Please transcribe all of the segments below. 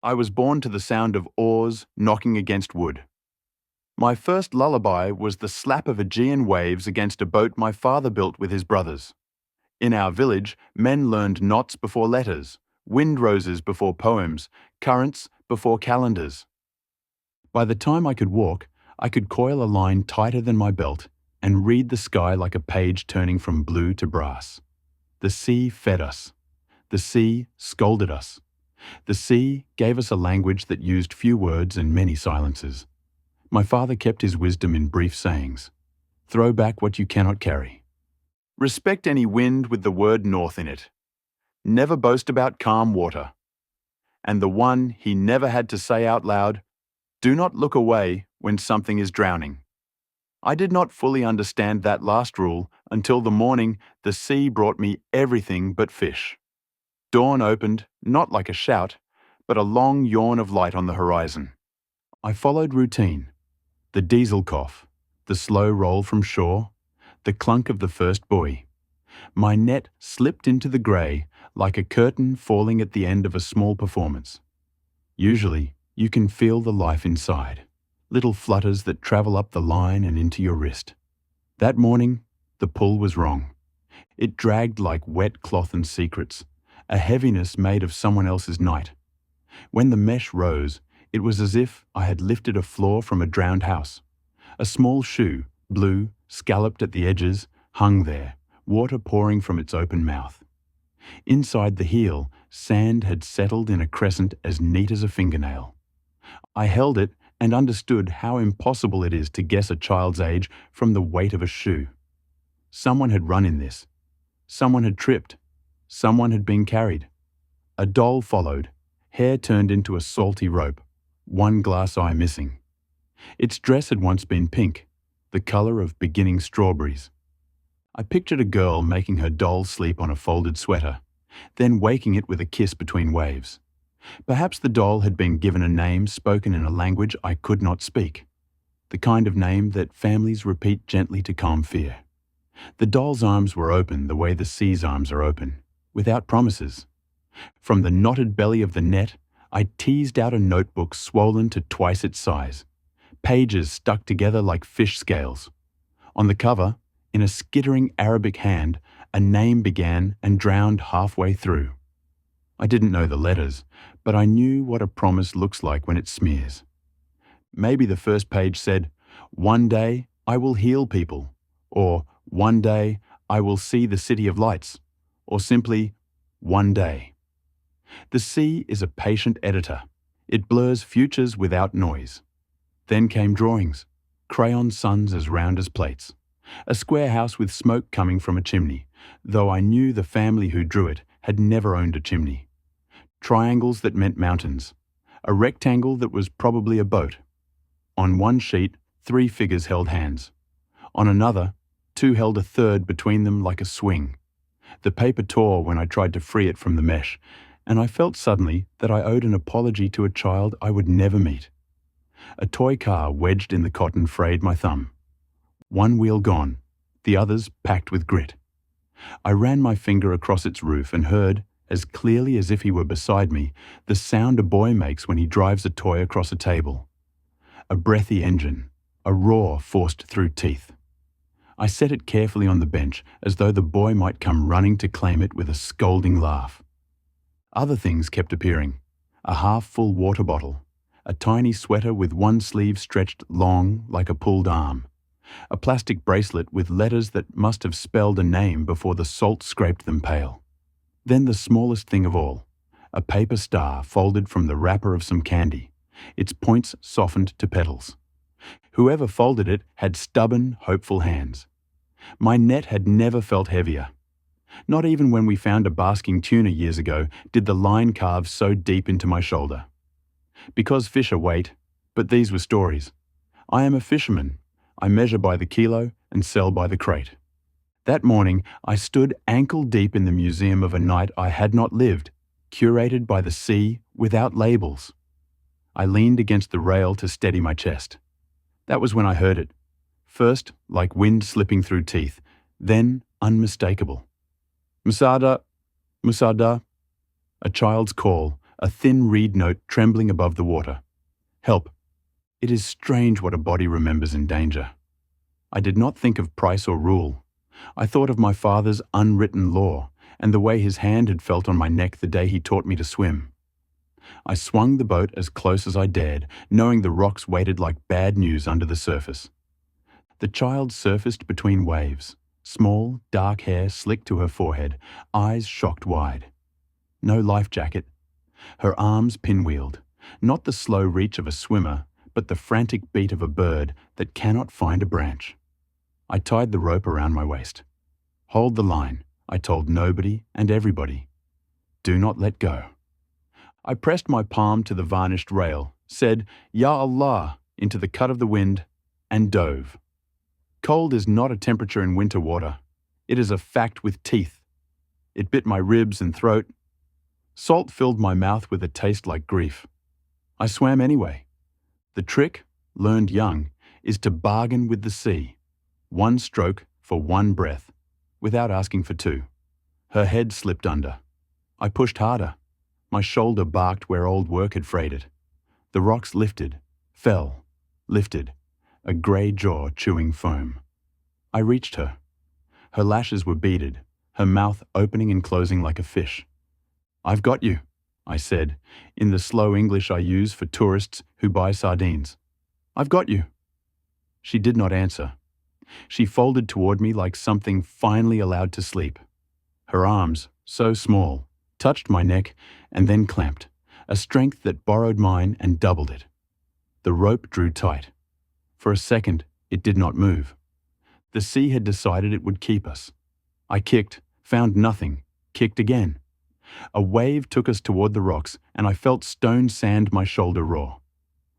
I was born to the sound of oars knocking against wood. My first lullaby was the slap of Aegean waves against a boat my father built with his brothers. In our village, men learned knots before letters, wind roses before poems, currents before calendars. By the time I could walk, I could coil a line tighter than my belt and read the sky like a page turning from blue to brass. The sea fed us. The sea scolded us. The sea gave us a language that used few words and many silences. My father kept his wisdom in brief sayings. Throw back what you cannot carry. Respect any wind with the word north in it. Never boast about calm water. And the one he never had to say out loud, do not look away when something is drowning. I did not fully understand that last rule until the morning the sea brought me everything but fish. Dawn opened, not like a shout, but a long yawn of light on the horizon. I followed routine. The diesel cough, the slow roll from shore, the clunk of the first buoy. My net slipped into the grey like a curtain falling at the end of a small performance. Usually, you can feel the life inside, little flutters that travel up the line and into your wrist. That morning, the pull was wrong. It dragged like wet cloth and secrets, a heaviness made of someone else's night. When the mesh rose, it was as if I had lifted a floor from a drowned house. A small shoe, blue, scalloped at the edges, hung there, water pouring from its open mouth. Inside the heel, sand had settled in a crescent as neat as a fingernail. I held it and understood how impossible it is to guess a child's age from the weight of a shoe. Someone had run in this. Someone had tripped. Someone had been carried. A doll followed, hair turned into a salty rope, one glass eye missing. Its dress had once been pink, the colour of beginning strawberries. I pictured a girl making her doll sleep on a folded sweater, then waking it with a kiss between waves. Perhaps the doll had been given a name spoken in a language I could not speak, the kind of name that families repeat gently to calm fear. The doll's arms were open the way the sea's arms are open, without promises. From the knotted belly of the net, I teased out a notebook swollen to twice its size, pages stuck together like fish scales. On the cover, in a skittering Arabic hand, a name began and drowned halfway through. I didn't know the letters, but I knew what a promise looks like when it smears. Maybe the first page said, "One day I will heal people," or "One day I will see the city of lights," or simply, "One day." The sea is a patient editor. It blurs futures without noise. Then came drawings, crayon suns as round as plates, a square house with smoke coming from a chimney, though I knew the family who drew it had never owned a chimney. Triangles that meant mountains, a rectangle that was probably a boat. On one sheet, 3 figures held hands. On another, 2 held a third between them like a swing. The paper tore when I tried to free it from the mesh, and I felt suddenly that I owed an apology to a child I would never meet. A toy car wedged in the cotton frayed my thumb. One wheel gone, the others packed with grit. I ran my finger across its roof and heard, as clearly as if he were beside me, the sound a boy makes when he drives a toy across a table. A breathy engine, a roar forced through teeth. I set it carefully on the bench as though the boy might come running to claim it with a scolding laugh. Other things kept appearing. A half-full water bottle, a tiny sweater with one sleeve stretched long like a pulled arm, a plastic bracelet with letters that must have spelled a name before the salt scraped them pale. Then the smallest thing of all, a paper star folded from the wrapper of some candy, its points softened to petals. Whoever folded it had stubborn, hopeful hands. My net had never felt heavier. Not even when we found a basking tuna years ago did the line carve so deep into my shoulder. Because fish are weight, but these were stories. I am a fisherman. I measure by the kilo and sell by the crate. That morning, I stood ankle-deep in the museum of a night I had not lived, curated by the sea without labels. I leaned against the rail to steady my chest. That was when I heard it. First, like wind slipping through teeth, then unmistakable. Masada, Musada, a child's call, a thin reed note trembling above the water. Help. It is strange what a body remembers in danger. I did not think of price or rule. I thought of my father's unwritten law and the way his hand had felt on my neck the day he taught me to swim. I swung the boat as close as I dared, knowing the rocks waited like bad news under the surface. The child surfaced between waves, small, dark hair slicked to her forehead, eyes shocked wide. No life jacket. Her arms pinwheeled, not the slow reach of a swimmer, but the frantic beat of a bird that cannot find a branch. I tied the rope around my waist. Hold the line, I told nobody and everybody. Do not let go. I pressed my palm to the varnished rail, said, Ya Allah, into the cut of the wind, and dove. Cold is not a temperature in winter water. It is a fact with teeth. It bit my ribs and throat. Salt filled my mouth with a taste like grief. I swam anyway. The trick, learned young, is to bargain with the sea. One stroke for one breath, without asking for two. Her head slipped under. I pushed harder. My shoulder barked where old work had frayed it. The rocks lifted, fell, lifted, a grey jaw chewing foam. I reached her. Her lashes were beaded, her mouth opening and closing like a fish. I've got you, I said, in the slow English I use for tourists who buy sardines. I've got you. She did not answer. She folded toward me like something finally allowed to sleep. Her arms, so small, touched my neck and then clamped, a strength that borrowed mine and doubled it. The rope drew tight. For a second, it did not move. The sea had decided it would keep us. I kicked, found nothing, kicked again. A wave took us toward the rocks, and I felt stone sand my shoulder raw.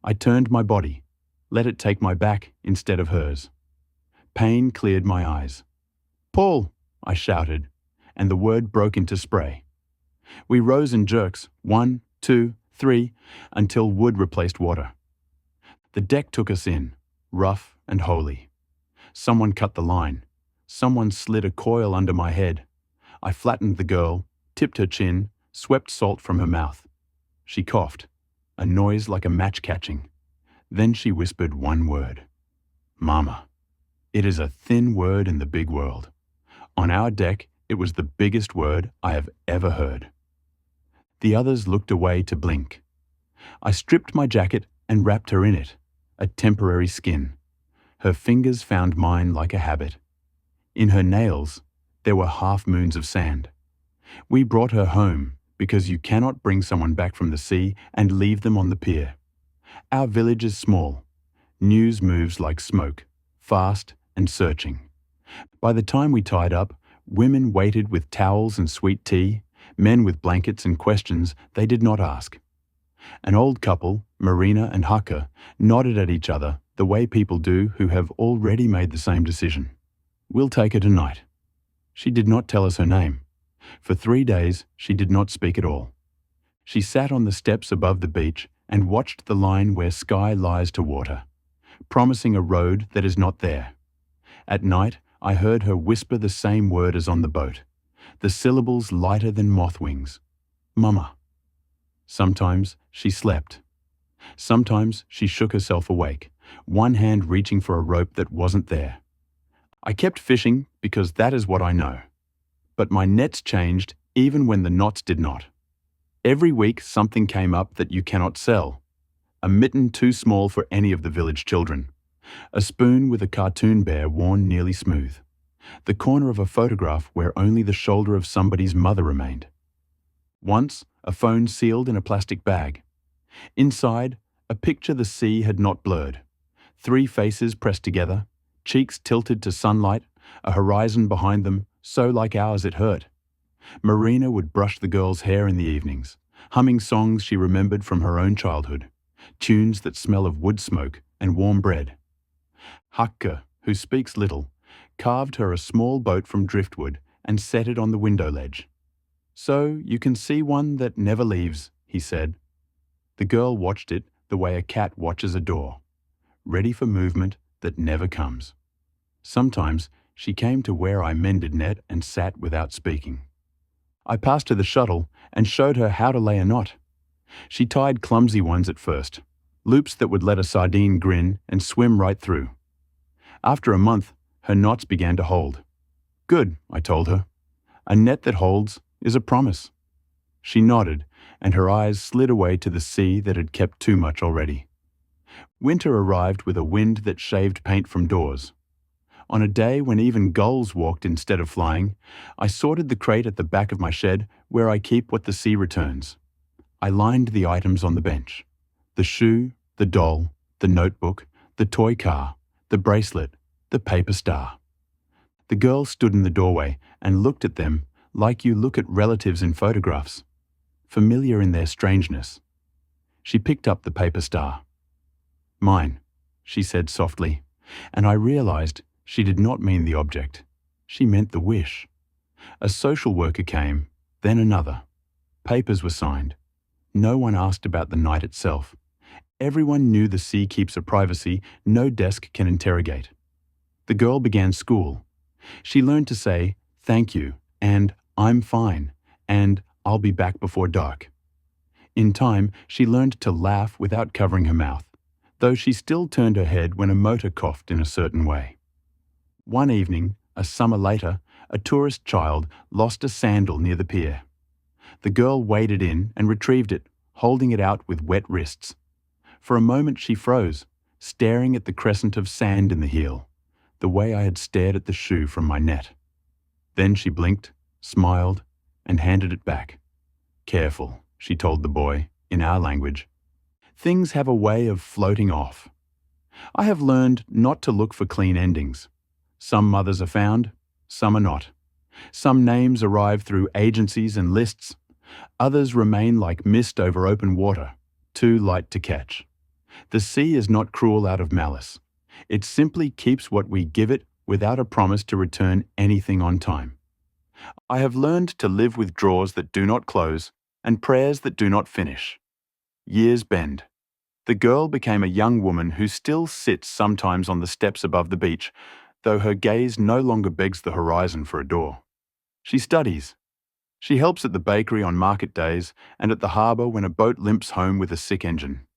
I turned my body, let it take my back instead of hers. Pain cleared my eyes. Paul, I shouted, and the word broke into spray. We rose in jerks, 1, 2, 3, until wood replaced water. The deck took us in, rough and holy. Someone cut the line. Someone slid a coil under my head. I flattened the girl, tipped her chin, swept salt from her mouth. She coughed, a noise like a match catching. Then she whispered one word. Mama. It is a thin word in the big world. On our deck, it was the biggest word I have ever heard. The others looked away to blink. I stripped my jacket and wrapped her in it, a temporary skin. Her fingers found mine like a habit. In her nails, there were half-moons of sand. We brought her home because you cannot bring someone back from the sea and leave them on the pier. Our village is small. News moves like smoke, fast and searching. By the time we tied up, women waited with towels and sweet tea, men with blankets and questions they did not ask. An old couple, Marina and Haka, nodded at each other the way people do who have already made the same decision. We'll take her tonight. She did not tell us her name. For 3 days, she did not speak at all. She sat on the steps above the beach and watched the line where sky lies to water, promising a road that is not there. At night, I heard her whisper the same word as on the boat, the syllables lighter than moth wings. Mama. Sometimes she slept. Sometimes she shook herself awake, one hand reaching for a rope that wasn't there. I kept fishing because that is what I know. But my nets changed even when the knots did not. Every week something came up that you cannot sell. A mitten too small for any of the village children. A spoon with a cartoon bear worn nearly smooth. The corner of a photograph where only the shoulder of somebody's mother remained. Once, a phone sealed in a plastic bag. Inside, a picture the sea had not blurred. 3 faces pressed together, cheeks tilted to sunlight, a horizon behind them, so like ours it hurt. Marina would brush the girl's hair in the evenings, humming songs she remembered from her own childhood, tunes that smell of wood smoke and warm bread. Hakka, who speaks little, carved her a small boat from driftwood and set it on the window ledge. So you can see one that never leaves, he said. The girl watched it the way a cat watches a door, ready for movement that never comes. Sometimes she came to where I mended net and sat without speaking. I passed her the shuttle and showed her how to lay a knot. She tied clumsy ones at first, loops that would let a sardine grin and swim right through. After a month, her knots began to hold. Good, I told her. A net that holds is a promise. She nodded, and her eyes slid away to the sea that had kept too much already. Winter arrived with a wind that shaved paint from doors. On a day when even gulls walked instead of flying, I sorted the crate at the back of my shed where I keep what the sea returns. I lined the items on the bench. The shoe, the doll, the notebook, the toy car, the bracelet, the paper star. The girl stood in the doorway and looked at them like you look at relatives in photographs, familiar in their strangeness. She picked up the paper star. Mine, she said softly, and I realized she did not mean the object. She meant the wish. A social worker came, then another. Papers were signed. No one asked about the night itself. Everyone knew the sea keeps a privacy no desk can interrogate. The girl began school. She learned to say, "Thank you," and "I'm fine," and "I'll be back before dark." In time, she learned to laugh without covering her mouth, though she still turned her head when a motor coughed in a certain way. One evening, a summer later, a tourist child lost a sandal near the pier. The girl waded in and retrieved it, holding it out with wet wrists. For a moment she froze, staring at the crescent of sand in the heel, the way I had stared at the shoe from my net. Then she blinked, smiled, and handed it back. "Careful," she told the boy, in our language. Things have a way of floating off. I have learned not to look for clean endings. Some mothers are found, some are not. Some names arrive through agencies and lists. Others remain like mist over open water, too light to catch. The sea is not cruel out of malice. It simply keeps what we give it without a promise to return anything on time. I have learned to live with drawers that do not close and prayers that do not finish. Years bend. The girl became a young woman who still sits sometimes on the steps above the beach, though her gaze no longer begs the horizon for a door. She studies. She helps at the bakery on market days and at the harbour when a boat limps home with a sick engine.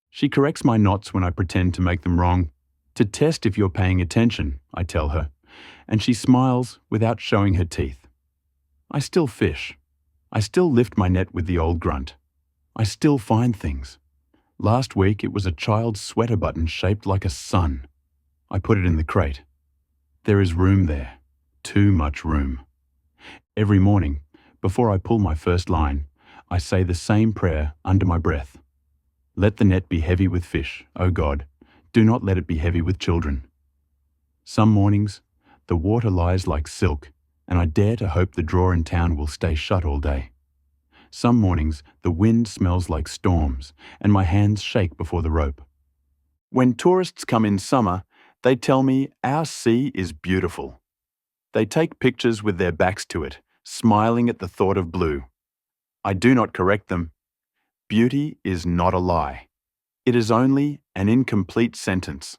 She corrects my knots when I pretend to make them wrong, to test if you're paying attention, I tell her, and she smiles without showing her teeth. I still fish. I still lift my net with the old grunt. I still find things. Last week it was a child's sweater button shaped like a sun. I put it in the crate. There is room there. Too much room. Every morning, before I pull my first line, I say the same prayer under my breath. Let the net be heavy with fish, O God. Do not let it be heavy with children. Some mornings, the water lies like silk, and I dare to hope the drawer in town will stay shut all day. Some mornings, the wind smells like storms, and my hands shake before the rope. When tourists come in summer, they tell me our sea is beautiful. They take pictures with their backs to it, smiling at the thought of blue. I do not correct them. Beauty is not a lie. It is only an incomplete sentence.